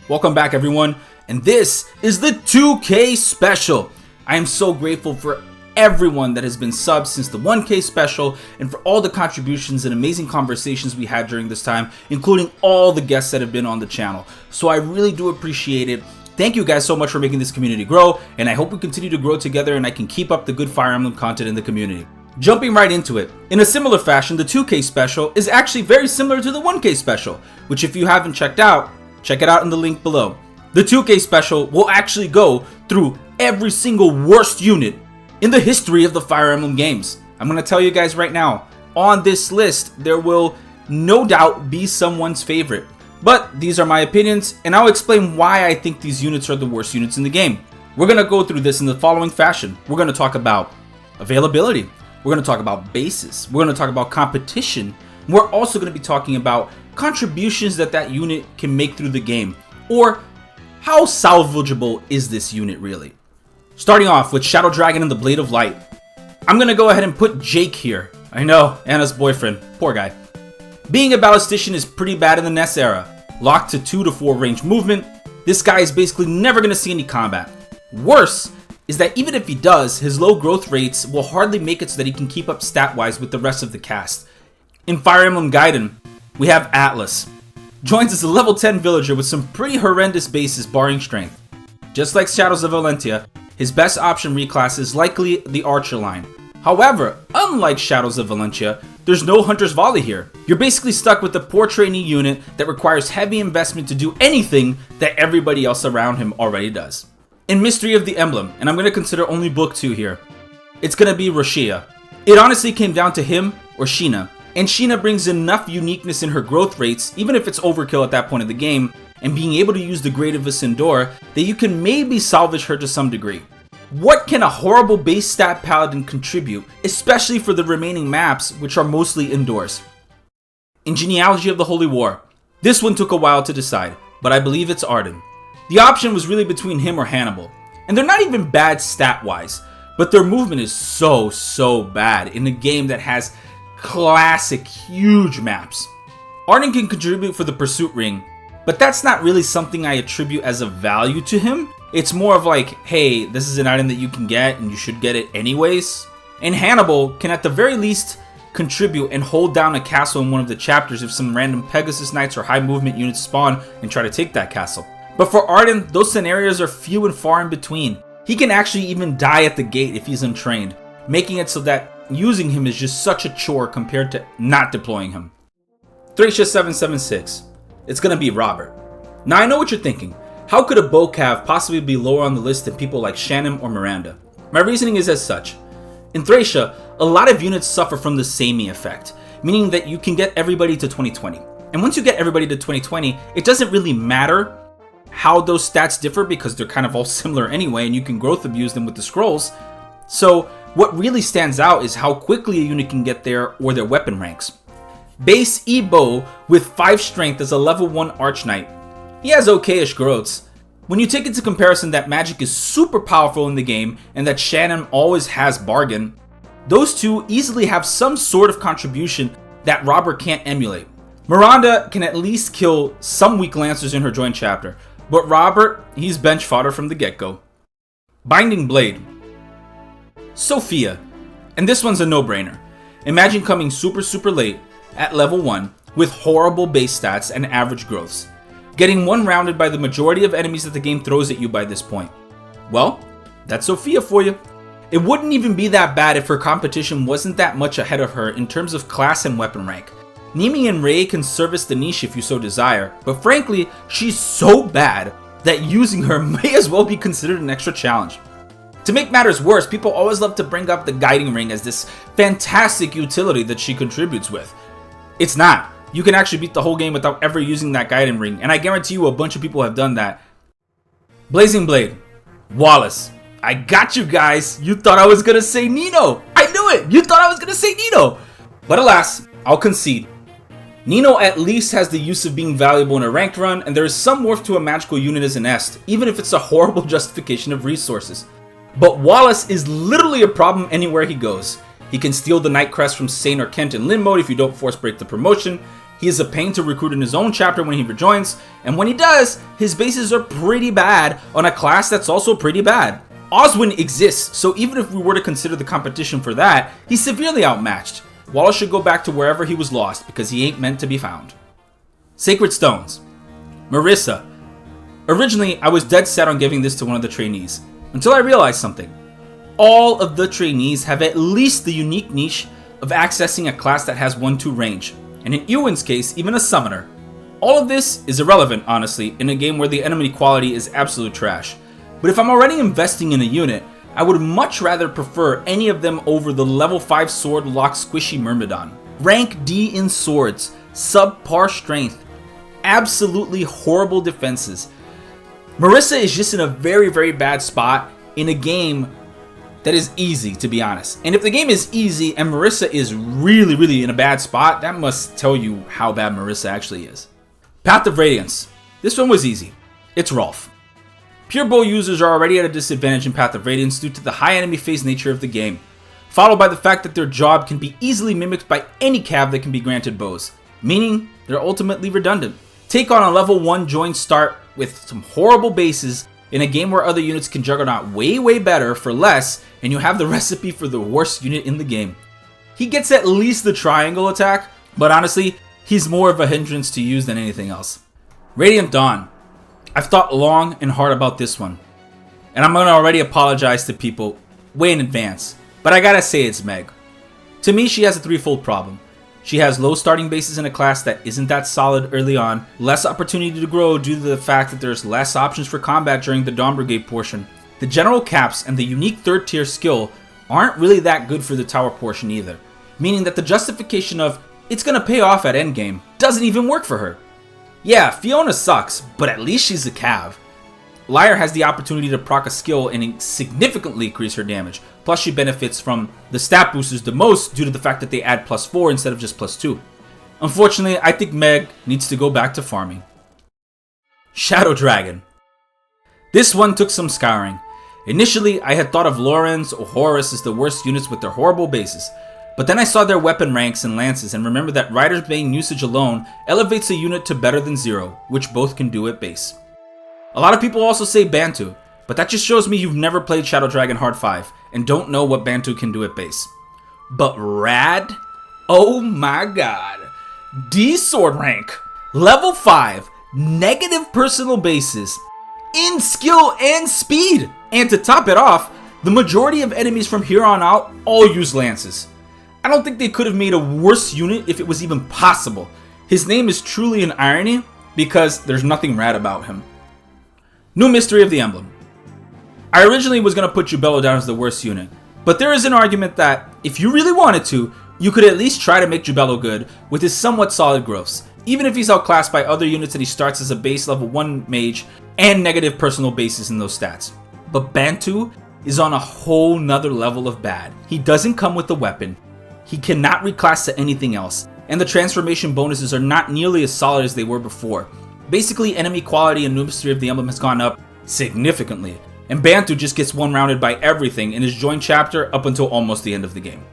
Welcome back everyone, and this is the 2K special. I am so grateful for everyone that has been subbed since the 1K special and for all the contributions and amazing conversations we had during this time, including all the guests that have been on the channel. So I really do appreciate it. Thank you guys so much for making this community grow, and I hope we continue to grow together and I can keep up the good Fire Emblem content in the community. Jumping right into it, in a similar fashion, the 2K special is actually very similar to the 1K special, which if you haven't checked out, check it out in the link below. The 2K special will actually go through every single worst unit in the history of the Fire Emblem games. I'm going to tell you guys right now, on this list, there will no doubt be someone's favorite. But these are my opinions, and I'll explain why I think these units are the worst units in the game. We're going to go through this in the following fashion. We're going to talk about availability. We're going to talk about bases. We're going to talk about competition. We're also going to be talking about contributions that unit can make through the game, or how salvageable is this unit really. Starting off with Shadow Dragon and the Blade of Light. I'm gonna go ahead and put Jake here. I know, Anna's boyfriend, poor guy. Being a ballistician is pretty bad in the NES era. Locked to 2 to 4 range movement, this guy is basically never gonna see any combat. Worse is that even if he does, his low growth rates will hardly make it so that he can keep up stat wise with the rest of the cast. In Fire Emblem Gaiden, we have Atlas. Joins as a level 10 villager with some pretty horrendous bases barring strength. Just like Shadows of Valentia, his best option reclass is likely the Archer line. However, unlike Shadows of Valentia, there's no Hunter's Volley here. You're basically stuck with a poor trainee unit that requires heavy investment to do anything that everybody else around him already does. In Mystery of the Emblem, and I'm going to consider only book 2 here, it's going to be Thracia. It honestly came down to him or Sheena. And Sheena brings enough uniqueness in her growth rates, even if it's overkill at that point of the game, and being able to use the Grade of Ascendor, that you can maybe salvage her to some degree. What can a horrible base stat paladin contribute, especially for the remaining maps, which are mostly indoors? In Genealogy of the Holy War, this one took a while to decide, but I believe it's Arden. The option was really between him or Hannibal, and they're not even bad stat-wise, but their movement is so bad in a game that has classic huge maps. Arden can contribute for the Pursuit Ring, but that's not really something I attribute as a value to him. It's more of like, hey, this is an item that you can get and you should get it anyways. And Hannibal can at the very least contribute and hold down a castle in one of the chapters if some random Pegasus Knights or high movement units spawn and try to take that castle. But for Arden, those scenarios are few and far in between. He can actually even die at the gate if he's untrained, making it so that using him is just such a chore compared to not deploying him. Thracia 776. It's gonna be Robert. Now I know what you're thinking. How could a Bocav possibly be lower on the list than people like Shannon or Miranda? My reasoning is as such. In Thracia, a lot of units suffer from the samey effect, meaning that you can get everybody to 2020. And once you get everybody to 2020, it doesn't really matter how those stats differ because they're kind of all similar anyway and you can growth abuse them with the scrolls. So what really stands out is how quickly a unit can get there or their weapon ranks. Base E-Bow with 5 strength as a level 1 Arch Knight. He has okayish growths. When you take into comparison that magic is super powerful in the game and that Shannon always has bargain, those two easily have some sort of contribution that Robert can't emulate. Miranda can at least kill some weak lancers in her joint chapter, but Robert, he's bench fodder from the get-go. Binding Blade. Sophia, and this one's a no-brainer. Imagine coming super late at level 1 with horrible base stats and average growths, getting one-rounded by the majority of enemies that the game throws at you by this point. Well, that's Sophia for you. It wouldn't even be that bad if her competition wasn't that much ahead of her in terms of class and weapon rank. Nimi and Ray can service the niche if you so desire, but frankly, she's so bad that using her may as well be considered an extra challenge. To make matters worse, people always love to bring up the Guiding Ring as this fantastic utility that she contributes with. It's not. You can actually beat the whole game without ever using that Guiding Ring, and I guarantee you a bunch of people have done that. Blazing Blade. Wallace. I got you guys. You thought I was gonna say Nino. I knew it. You thought I was gonna say Nino. But alas, I'll concede. Nino at least has the use of being valuable in a ranked run, and there is some worth to a magical unit as an Est, even if it's a horrible justification of resources. But Wallace is literally a problem anywhere he goes. He can steal the Night Crest from Sane or Kent in Lin mode if you don't force break the promotion, He is a pain to recruit in his own chapter when he rejoins, and when he does, his bases are pretty bad on a class that's also pretty bad. Oswin exists, so even if we were to consider the competition for that, he's severely outmatched. Wallace should go back to wherever he was lost, because he ain't meant to be found. Sacred Stones. Marissa. Originally, I was dead set on giving this to one of the trainees, until I realized something. All of the trainees have at least the unique niche of accessing a class that has 1-2 range, and in Ewan's case, even a summoner. All of this is irrelevant, honestly, in a game where the enemy quality is absolute trash. But if I'm already investing in a unit, I would much rather prefer any of them over the level 5 sword lock squishy Myrmidon. Rank D in swords, subpar strength, absolutely horrible defenses. Marissa is just in a very, very bad spot in a game that is easy, to be honest. And if the game is easy and Marissa is really, really in a bad spot, that must tell you how bad Marissa actually is. Path of Radiance. This one was easy. It's Rolf. Pure bow users are already at a disadvantage in Path of Radiance due to the high enemy phase nature of the game, followed by the fact that their job can be easily mimicked by any cav that can be granted bows, meaning they're ultimately redundant. Take on a level 1 join start with some horrible bases in a game where other units can juggernaut way better for less, and you have the recipe for the worst unit in the game. He gets at least the triangle attack, but honestly, he's more of a hindrance to use than anything else. Radiant Dawn. I've thought long and hard about this one, and I'm gonna already apologize to people way in advance, but I gotta say it's Meg. To me, she has a threefold problem. She has low starting bases in a class that isn't that solid early on, less opportunity to grow due to the fact that there's less options for combat during the Dawn Brigade portion. The general caps and the unique third tier skill aren't really that good for the tower portion either, meaning that the justification of it's gonna pay off at endgame doesn't even work for her. Yeah, Fiona sucks, but at least she's a cav. Lyre has the opportunity to proc a skill and significantly increase her damage, plus she benefits from the stat boosters the most due to the fact that they add +4 instead of just +2. Unfortunately, I think Meg needs to go back to farming. Shadow Dragon. This one took some scouring. Initially, I had thought of Lorenz or Horus as the worst units with their horrible bases, but then I saw their weapon ranks and lances and remembered that Rider's Bane usage alone elevates a unit to better than 0, which both can do at base. A lot of people also say Bantu, but that just shows me you've never played Shadow Dragon Hard 5 and don't know what Bantu can do at base. But Rad? Oh my god. D sword rank, level 5, negative personal bases, in skill and speed. And to top it off, the majority of enemies from here on out all use lances. I don't think they could have made a worse unit if it was even possible. His name is truly an irony because there's nothing rad about him. New Mystery of the Emblem. I originally was going to put Jubello down as the worst unit, but there is an argument that if you really wanted to, you could at least try to make Jubello good with his somewhat solid growths, even if he's outclassed by other units that he starts as a base level 1 mage and negative personal bases in those stats. But Bantu is on a whole nother level of bad. He doesn't come with a weapon, he cannot reclass to anything else, and the transformation bonuses are not nearly as solid as they were before. Basically, enemy quality in New Mystery of the Emblem has gone up significantly, and Bantu just gets one-rounded by everything in his joint chapter up until almost the end of the game.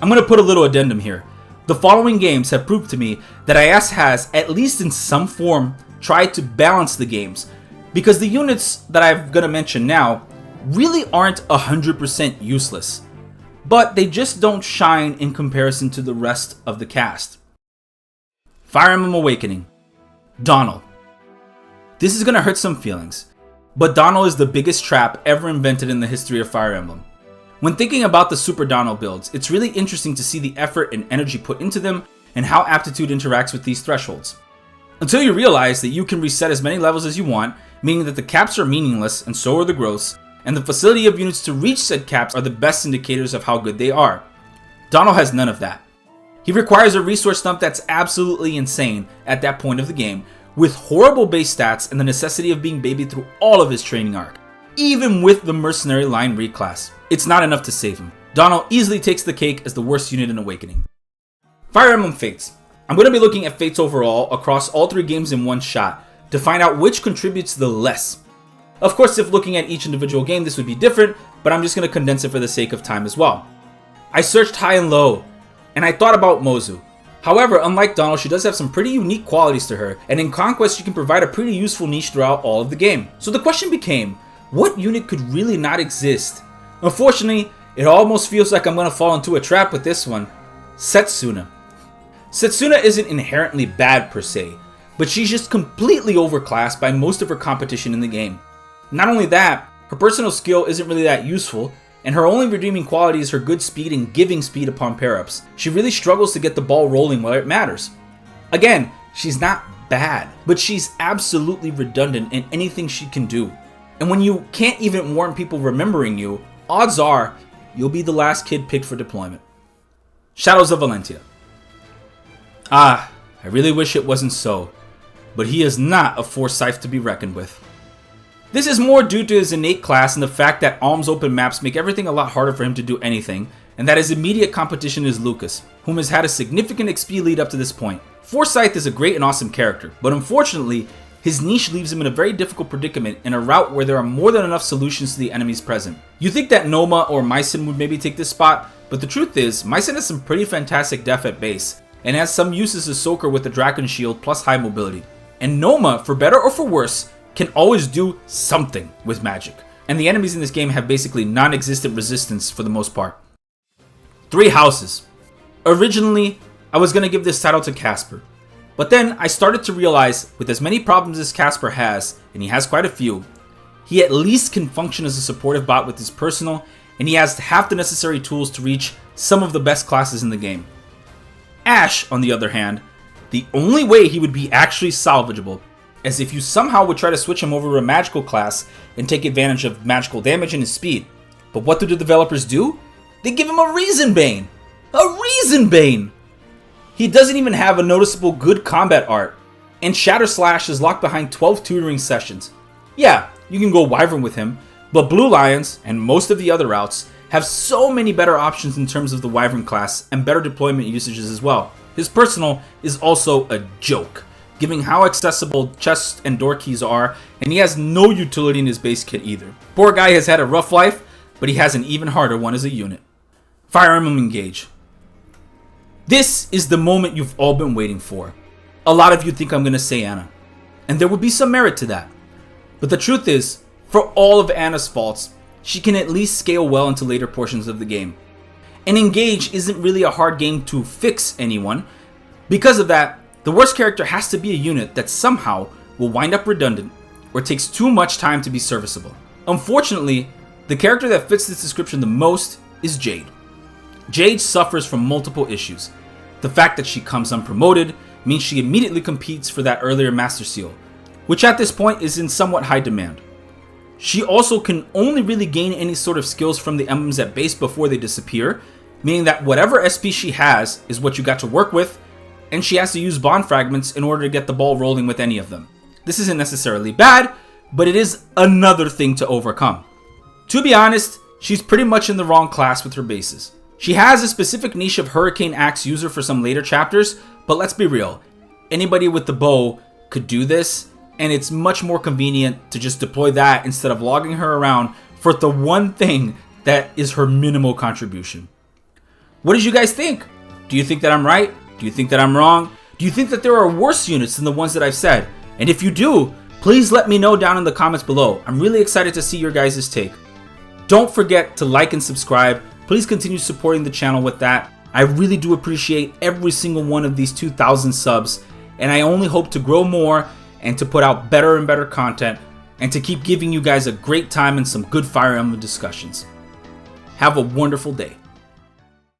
I'm going to put a little addendum here. The following games have proved to me that IS has, at least in some form, tried to balance the games, because the units that I'm going to mention now really aren't 100% useless, but they just don't shine in comparison to the rest of the cast. Fire Emblem Awakening. Donald. This is going to hurt some feelings, but Donald is the biggest trap ever invented in the history of Fire Emblem. When thinking about the Super Donald builds, it's really interesting to see the effort and energy put into them and how aptitude interacts with these thresholds. Until you realize that you can reset as many levels as you want, meaning that the caps are meaningless and so are the growths, and the facility of units to reach said caps are the best indicators of how good they are. Donald has none of that. He requires a resource dump that's absolutely insane at that point of the game, with horrible base stats and the necessity of being babied through all of his training arc, even with the mercenary line reclass. It's not enough to save him. Donald easily takes the cake as the worst unit in Awakening. Fire Emblem Fates. I'm going to be looking at Fates overall across all 3 games in one shot to find out which contributes the less. Of course, if looking at each individual game this would be different, but I'm just going to condense it for the sake of time as well. I searched high and low, and I thought about Mozu. However, unlike Donald, she does have some pretty unique qualities to her, and in Conquest she can provide a pretty useful niche throughout all of the game. So the question became, what unit could really not exist? Unfortunately, it almost feels like I'm going to fall into a trap with this one. Setsuna. Setsuna isn't inherently bad per se, but she's just completely overclassed by most of her competition in the game. Not only that, her personal skill isn't really that useful, and her only redeeming quality is her good speed and giving speed upon pair-ups. She really struggles to get the ball rolling where it matters. Again, she's not bad, but she's absolutely redundant in anything she can do. And when you can't even warrant people remembering you, odds are you'll be the last kid picked for deployment. Shadows of Valentia. I really wish it wasn't so, but he is not a Forsyth to be reckoned with. This is more due to his innate class and the fact that Alm's open maps make everything a lot harder for him to do anything, and that his immediate competition is Lucas, whom has had a significant XP lead up to this point. Forsyth is a great and awesome character, but unfortunately, his niche leaves him in a very difficult predicament in a route where there are more than enough solutions to the enemies present. You think that Noma or Mycen would maybe take this spot, but the truth is, Mycen has some pretty fantastic def at base, and has some uses as Soaker with the Draken Shield plus high mobility. And Noma, for better or for worse, can always do something with magic, and the enemies in this game have basically non-existent resistance for the most part. 3 houses. Originally, I was going to give this title to Casper, but then I started to realize with as many problems as Casper has, and he has quite a few, he at least can function as a supportive bot with his personal, and he has half the necessary tools to reach some of the best classes in the game. Ashe, on the other hand, the only way he would be actually salvageable as if you somehow would try to switch him over to a magical class and take advantage of magical damage and his speed. But what do the developers do? They give him a Reason Bane! A Reason Bane! He doesn't even have a noticeable good combat art, and Shatter Slash is locked behind 12 tutoring sessions. Yeah, you can go Wyvern with him, but Blue Lions, and most of the other routes, have so many better options in terms of the Wyvern class and better deployment usages as well. His personal is also a joke, given how accessible chest and door keys are, and he has no utility in his base kit either. Poor guy has had a rough life, but he has an even harder one as a unit. Fire Emblem Engage. This is the moment you've all been waiting for. A lot of you think I'm going to say Anna, and there would be some merit to that. But the truth is, for all of Anna's faults, she can at least scale well into later portions of the game. And Engage isn't really a hard game to fix anyone. Because of that, the worst character has to be a unit that somehow will wind up redundant or takes too much time to be serviceable. Unfortunately, the character that fits this description the most is Jade. Jade suffers from multiple issues. The fact that she comes unpromoted means she immediately competes for that earlier Master Seal, which at this point is in somewhat high demand. She also can only really gain any sort of skills from the emblems at base before they disappear, meaning that whatever SP she has is what you got to work with, and she has to use bond fragments in order to get the ball rolling with any of them. This isn't necessarily bad, but it is another thing to overcome. To be honest, she's pretty much in the wrong class with her bases. She has a specific niche of Hurricane Axe user for some later chapters, but let's be real, anybody with the bow could do this, and it's much more convenient to just deploy that instead of logging her around for the one thing that is her minimal contribution. What did you guys think? Do you think that I'm right? Do you think that I'm wrong? Do you think that there are worse units than the ones that I've said? And if you do, please let me know down in the comments below. I'm really excited to see your guys' take. Don't forget to like and subscribe. Please continue supporting the channel with that. I really do appreciate every single one of these 2,000 subs, and I only hope to grow more and to put out better and better content and to keep giving you guys a great time and some good Fire Emblem discussions. Have a wonderful day.